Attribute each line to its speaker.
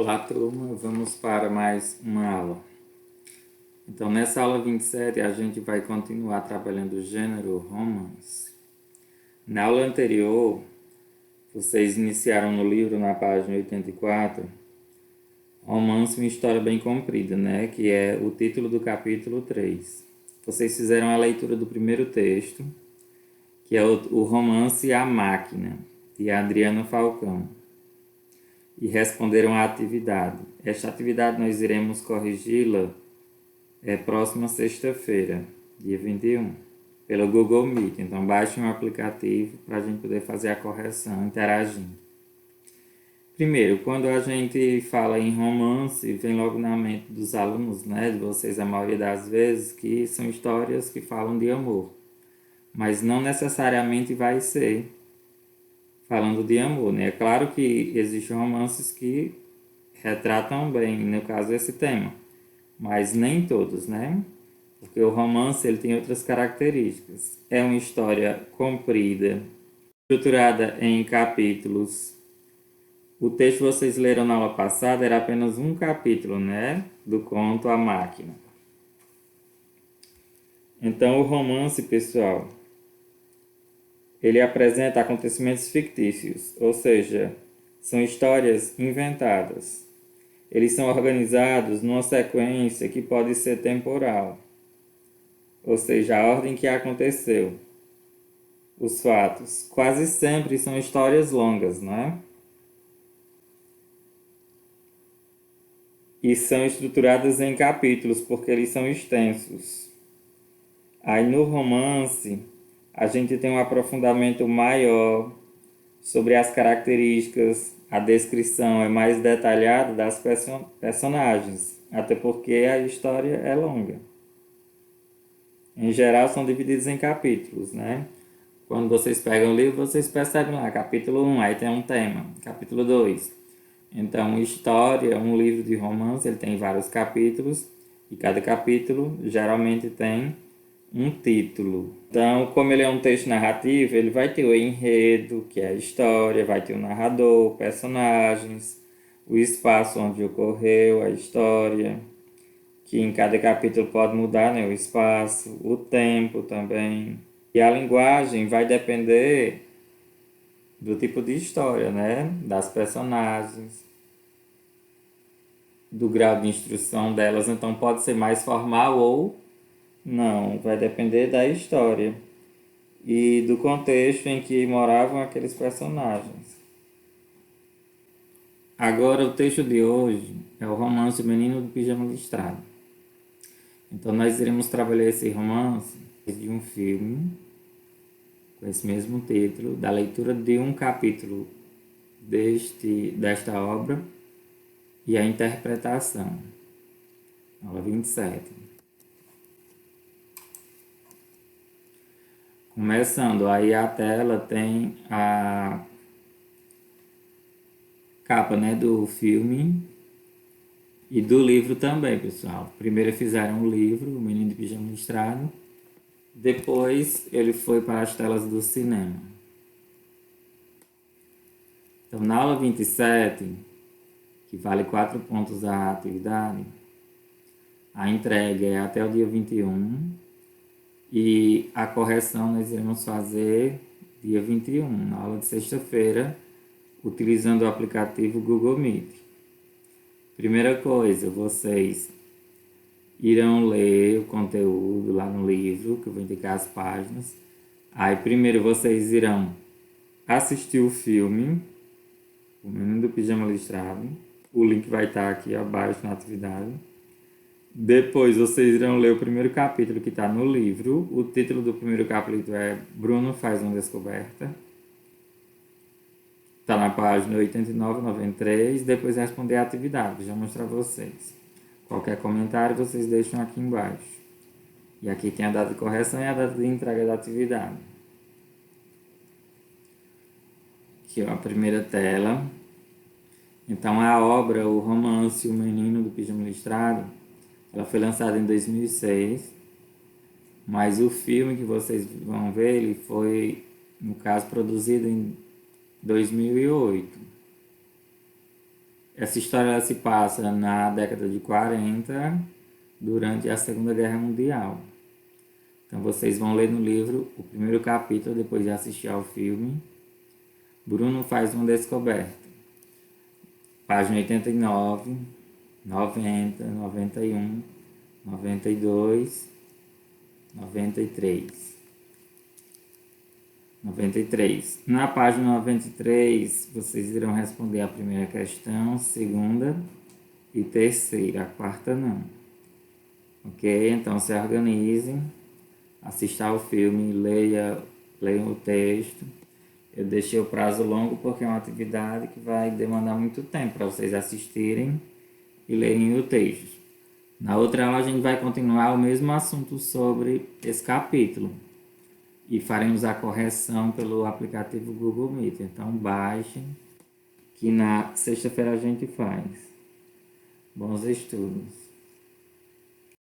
Speaker 1: Olá, turma. Vamos para mais uma aula. Então, nessa aula 27, a gente vai continuar trabalhando o gênero romance. Na aula anterior, vocês iniciaram no livro, na página 84, Romance, uma história bem comprida, né? Que é o título do capítulo 3. Vocês fizeram a leitura do primeiro texto, que é o Romance A Máquina, de Adriana Falcão, e responderam à atividade. Esta atividade nós iremos corrigi-la próxima sexta-feira, dia 21, pelo Google Meet. Então baixem o aplicativo para a gente poder fazer a correção interagindo. Primeiro, quando a gente fala em romance, vem logo na mente dos alunos, né, de vocês a maioria das vezes, que são histórias que falam de amor. Mas não necessariamente vai ser falando de amor, né? É claro que existem romances que retratam bem, no caso, esse tema, mas nem todos, né? Porque o romance ele tem outras características. É uma história comprida, estruturada em capítulos. O texto que vocês leram na aula passada era apenas um capítulo, né? Do conto A Máquina. Então, o romance, pessoal, ele apresenta acontecimentos fictícios, ou seja, são histórias inventadas. Eles são organizados numa sequência que pode ser temporal, ou seja, a ordem que aconteceu. Os fatos quase sempre são histórias longas, não é? E são estruturadas em capítulos, porque eles são extensos. Aí no romance, a gente tem um aprofundamento maior sobre as características, a descrição é mais detalhada das personagens, até porque a história é longa. Em geral, são divididos em capítulos, né? Quando vocês pegam o livro, vocês percebem lá, capítulo 1, aí tem um tema, capítulo 2. Então, história, um livro de romance, ele tem vários capítulos, e cada capítulo geralmente tem um título. Então, como ele é um texto narrativo, ele vai ter o enredo, que é a história, vai ter o narrador, personagens, o espaço onde ocorreu a história, que em cada capítulo pode mudar, né, o espaço, o tempo também. E a linguagem vai depender do tipo de história, né? Das personagens, do grau de instrução delas. Então pode ser mais formal ou não, vai depender da história e do contexto em que moravam aqueles personagens. Agora o texto de hoje é o romance O Menino do Pijama Listrado. Então nós iremos trabalhar esse romance de um filme com esse mesmo título, da leitura de um capítulo desta obra e a interpretação. Aula 27. Começando, aí a tela tem a capa, né, do filme e do livro também, pessoal. Primeiro fizeram o livro, O Menino de Pijama Listrado. Depois ele foi para as telas do cinema. Então, na aula 27, que vale 4 pontos a atividade, a entrega é até o dia 21 e a correção nós iremos fazer dia 21, na aula de sexta-feira, utilizando o aplicativo Google Meet. Primeira coisa, vocês irão ler o conteúdo lá no livro, que eu vou indicar as páginas. Aí primeiro vocês irão assistir o filme, O Menino do Pijama Listrado. O link vai estar aqui abaixo na atividade. Depois vocês irão ler o primeiro capítulo que está no livro. O título do primeiro capítulo é Bruno Faz uma Descoberta. Está na página 89, 93. Depois responder a atividade, já mostrar para vocês. Qualquer comentário vocês deixam aqui embaixo. E aqui tem a data de correção e a data de entrega da atividade. Aqui, ó, a primeira tela. Então a obra, o romance O Menino do Pijama Listrado, ela foi lançada em 2006, mas o filme que vocês vão ver, ele foi, no caso, produzido em 2008. Essa história ela se passa na década de 40, durante a Segunda Guerra Mundial. Então vocês vão ler no livro o primeiro capítulo depois de assistir ao filme. Bruno faz uma descoberta. Página 89, 90, 91, 92, 93. 93. Na página 93, vocês irão responder a primeira questão, segunda e terceira. A quarta não. Ok? Então se organizem, assista ao filme, leiam o texto. Eu deixei o prazo longo porque é uma atividade que vai demandar muito tempo para vocês assistirem e lerem o texto. Na outra aula a gente vai continuar o mesmo assunto sobre esse capítulo e faremos a correção pelo aplicativo Google Meet. Então baixem, que na sexta-feira a gente faz. Bons estudos!